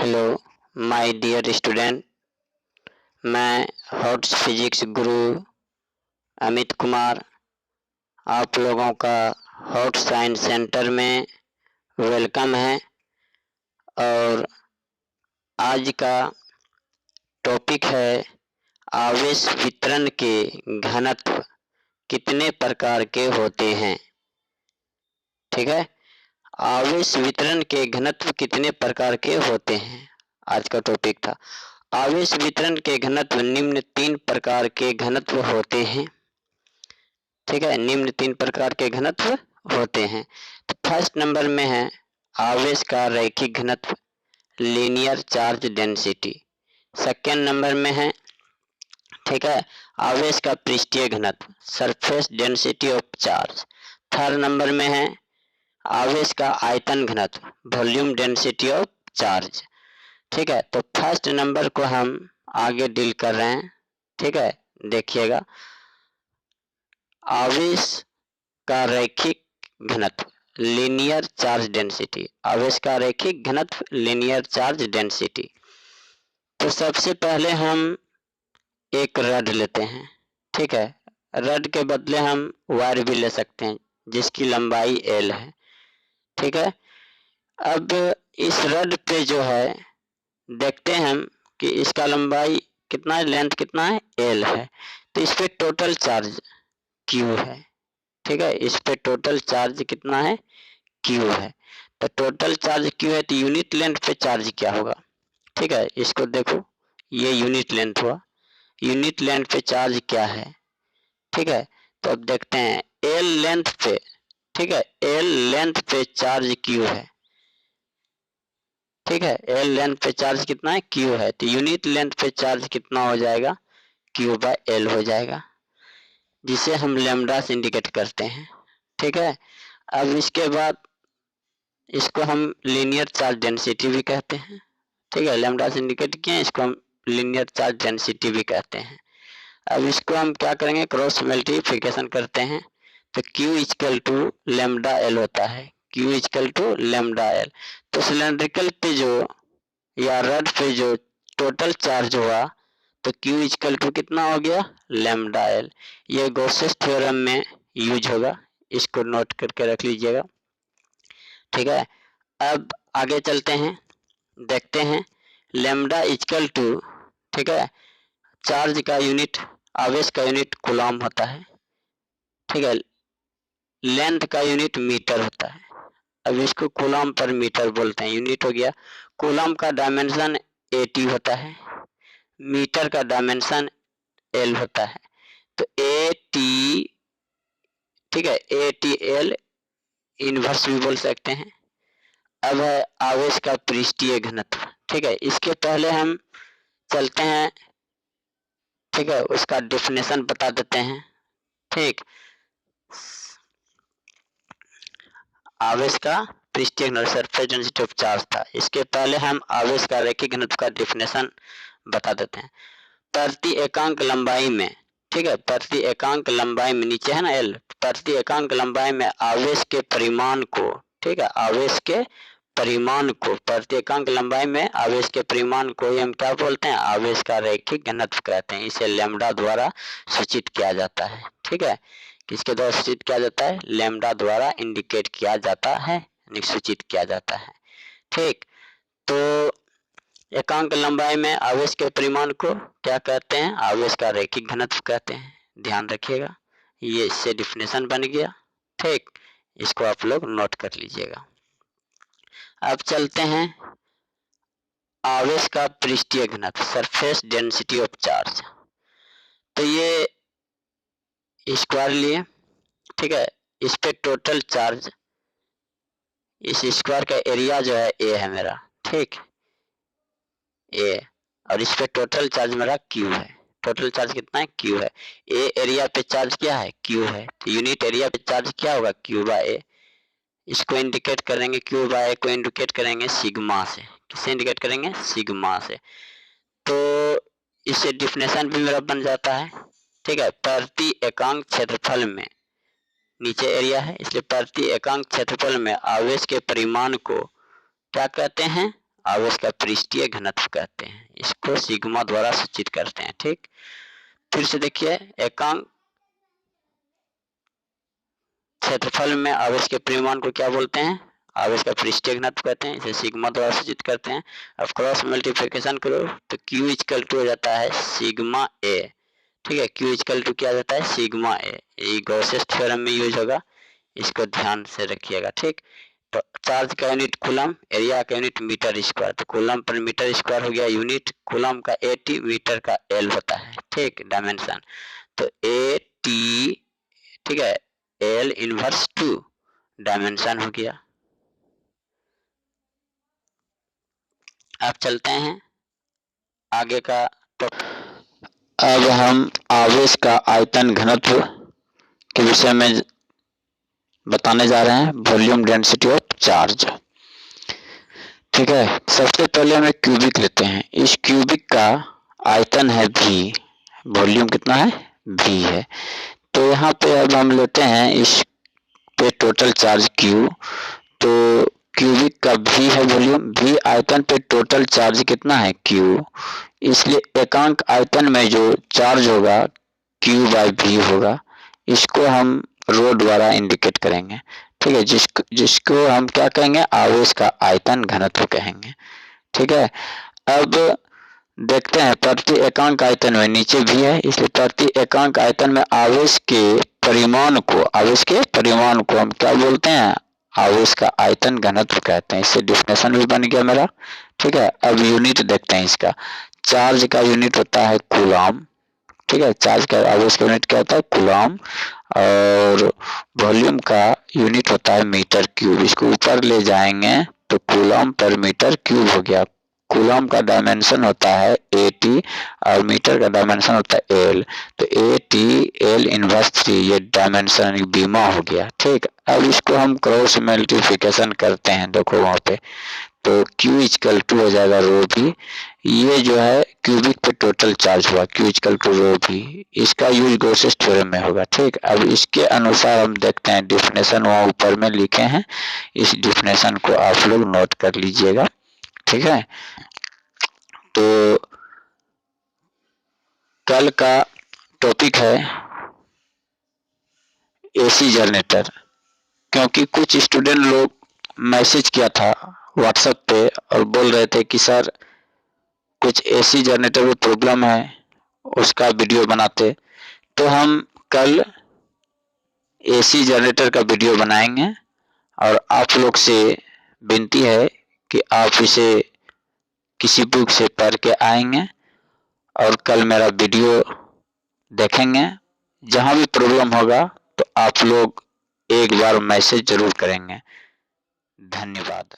Hello my dear student, मैं hots physics गुरु अमित कुमार आप लोगों का हॉट साइंस सेंटर में वेलकम है। और आज का टॉपिक है आवेश वितरण के घनत्व कितने प्रकार के होते हैं। ठीक है, आवेश वितरण के घनत्व कितने प्रकार के होते हैं, आज का टॉपिक था। आवेश वितरण के घनत्व निम्न 3 प्रकार के घनत्व होते हैं। ठीक है, निम्न 3 प्रकार के घनत्व होते हैं। तो फर्स्ट नंबर में है आवेश का रैखिक घनत्व, linear charge density. Second number में है, ठीक है, आवेश का पृष्ठीय घनत्व, surface density of charge. Third number में है आवेश का आयतन घनत्व, वॉल्यूम डेंसिटी ऑफ चार्ज। ठीक है, तो फर्स्ट नंबर को हम आगे डील कर रहे हैं। ठीक है, देखिएगा, आवेश का रैखिक घनत्व, लीनियर चार्ज डेंसिटी। आवेश का रैखिक घनत्व, लीनियर चार्ज डेंसिटी। तो सबसे पहले हम एक रड लेते हैं। ठीक है, रड के बदले हम वायर भी ले सकते हैं जिसकी लंबाई L है। ठीक है, अब इस रड पे जो है देखते हैं हम कि इसका लंबाई कितना है, लेंथ कितना है, L है। तो इस पे टोटल चार्ज Q है। ठीक है, इस पे टोटल चार्ज कितना है, Q है। तो टोटल चार्ज Q है तो यूनिट लेंथ पे चार्ज क्या होगा। ठीक है, इसको देखो, ये यूनिट लेंथ हुआ, यूनिट लेंथ पे चार्ज क्या है। ठीक है, तो अब देखते हैं L लेंथ पे, ठीक है, L लेंथ पे चार्ज Q है। ठीक है, L लेंथ पे चार्ज कितना है, Q है। तो यूनिट लेंथ पे चार्ज कितना हो जाएगा, Q बाय L हो जाएगा, जिसे हम लैम्डा से इंडिकेट करते हैं। ठीक है, अब इसके बाद इसको हम लीनियर चार्ज डेंसिटी भी कहते हैं। ठीक है, लैम्डा से इंडिकेट किए, इसको हम लीनियर चार्ज डेंसिटी भी कहते हैं। अब इसको हम क्या करेंगे, क्रॉस मल्टीप्लिकेशन करते हैं तो Q equal to lambda L होता है, Q equal to lambda L। तो सिलेंड्रिकल पे जो या रड पे जो टोटल चार्ज हुआ तो Q इक्वल टू कितना हो गया, लैम्डा L। ये गॉसेस थ्योरम में यूज होगा, इसको नोट करके रख लीजिएगा। ठीक है, अब आगे चलते हैं, देखते हैं लैम्डा इक्वल टू, ठीक है, चार्ज का यूनिट, आवेश का यूनिट कूलम होता है। ठीक है, लेंथ का यूनिट मीटर होता है। अब इसको कूलम पर मीटर बोलते हैं, यूनिट हो गया। कूलम का डायमेंशन 80 होता है, मीटर का डायमेंशन L होता है। तो AT, ठीक है, ATL इनवर्स भी बोल सकते हैं। अब है आवेश का पृष्ठीय घनत्व। ठीक है, इसके पहले हम चलते हैं, ठीक है, उसका डेफिनेशन बता देते हैं। ठीक, आवेश का पृष्ठीय घनत्व, सरफेस डेंसिटी ऑफ चार्ज था। इसके पहले हम आवेश का रैखिक घनत्व का डेफिनेशन बता देते हैं। प्रति एकांक लंबाई में, ठीक है, प्रति एकांक लंबाई में, नीचे है ना L, प्रति एकांक लंबाई में आवेश के परिमाण को, ठीक है, आवेश के परिमाण को, प्रति एकांक लंबाई में आवेश के परिमाण को हम क्या बोलते हैं, आवेश का रैखिक घनत्व कहते हैं। इसे लैम्डा द्वारा सूचित किया जाता है। ठीक है, किसके द्वारा सूचित किया जाता है, लैम्डा द्वारा इंडिकेट किया जाता है, सूचित किया जाता है। ठीक, तो एकांक लंबाई में आवेश के परिमाण को क्या कहते हैं, आवेश का रैखिक घनत्व कहते हैं। ध्यान रखिएगा, ये इससे डिफिनेशन बन गया। ठीक, इसको आप लोग नोट कर लीजिएगा। अब चलते हैं आवेश का पृष्ठीय घनत्व, सरफेस डेंसिटी ऑफ चार्ज। तो ये स्क्वायर लिए, ठीक है, इस पे टोटल चार्ज, इस स्क्वायर का एरिया जो है A है मेरा, ठीक, A, और इस पे टोटल चार्ज मेरा Q है। टोटल चार्ज कितना है, Q है। A एरिया पे चार्ज क्या है, Q है। तो यूनिट एरिया पे चार्ज क्या होगा, Q बाय A। इसको इंडिकेट करेंगे, Q बाय A को इंडिकेट करेंगे सिग्मा से। किससे इंडिकेट करेंगे, सिग्मा से। तो इससे डिफिनेशन भी मेरा बन जाता है। ठीक है, प्रति एकांक क्षेत्रफल में, नीचे एरिया है इसलिए प्रति एकांक क्षेत्रफल में आवेश के परिमाण को क्या कहते हैं, आवेश का पृष्ठीय घनत्व कहते हैं, इसको सिग्मा द्वारा सूचित करते हैं। ठीक, फिर से देखिए, एकांक क्षेत्रफल में आवेश के परिमाण को क्या बोलते हैं? आवेश का पृष्ठीय घनत्व कहते हैं, इसे सिग्मा द्वारा सूचित करते हैं। अब क्रॉस मल्टीप्लिकेशन करो तो Q इक्वल टू हो जाता है सिग्मा ए। ठीक है, Q इक्वल टू क्या जाता है? सिग्मा ए। ये गॉसेस थ्योरम में यूज होगा, इसको ध्यान से रखिएगा। ठीक, तो चार्ज का यूनिट कूलम, एरिया का यूनिट मीटर स्क्वायर, तो कूलम पर मीटर स्क्वायर हो गया यूनिट, कूलम का AT, मीटर का L होता है। ठीक, डायमेंशन, तो AT, ठीक है, L इनवर्स 2 डायमेंशन हो गया। अब चलते हैं आगे का टॉपिक। अब हम आवेश का आयतन घनत्व के विषय में बताने जा रहे हैं, वॉल्यूम डेंसिटी ऑफ चार्ज। ठीक है, सबसे पहले हम एक क्यूबिक लेते हैं, इस क्यूबिक का आयतन है V, वॉल्यूम कितना है? V है। तो यहाँ पे अब हम लेते हैं इस पे टोटल चार्ज Q, तो क्यूबिक का V है वॉल्यूम, V आयतन पे टोटल चार्ज कितना है? Q, इसलिए एकांक आयतन में जो चार्ज होगा Q बाई V होगा, इसको हम रो द्वारा इंडिकेट करेंगे। ठीक है, जिसको हम क्या कहेंगे? आवेश का आयतन घनत्व कहेंगे। ठीक है, अब देखते हैं प्रति एकांक आयतन में, नीचे भी है इसलिए प्रति एकांक आयतन में आवेश के परिमाण को हम क्या बोलते हैं? आवेश का आयतन घनत्व कहते हैं। इससे डिफिनेशन भी बन गया मेरा। ठीक है, अब यूनिट देखते हैं इसका। चार्ज का यूनिट होता है कूलम। ठीक है, चार्ज का आवेश का यूनिट क्या होता है? कूलम। और वॉल्यूम का यूनिट होता है मीटर क्यूब। इसको ऊपर ले जाएंगे तो कूलम पर मीटर क्यूब हो गया। कूलम का डायमेंशन होता है AT और मीटर का डायमेंशन होता है L, तो AT L इनवर्स 3 ये डायमेंशन बीमा हो गया। ठीक, अब इसको हम क्रॉस मल्टीप्लिकेशन करते हैं, देखो वहां पे, तो Q इक्वल टू हो जाएगा रो भी, ये जो है क्यूबिक पे टोटल चार्ज हुआ, Q इक्वल टू रो भी, इसका यूज गॉसेस थ्योरम में होगा। ठीक, अब इसके अनुसार हम देखते हैं, डिफिनेशन वहाँ ऊपर में लिखे हैं, इस डिफिनेशन को आप लोग नोट कर लीजिएगा। ठीक है, तो कल का टॉपिक है AC जनरेटर, क्योंकि कुछ स्टूडेंट लोग मैसेज किया था व्हाट्सएप पे और बोल रहे थे कि सर कुछ AC जनरेटर में प्रॉब्लम है, उसका वीडियो बनाते, तो हम कल AC जनरेटर का वीडियो बनाएंगे और आप लोग से विनती है कि आप इसे किसी बुक से पढ़ के आएंगे और कल मेरा वीडियो देखेंगे। जहां भी प्रॉब्लम होगा तो आप लोग एक बार मैसेज जरूर करेंगे। धन्यवाद।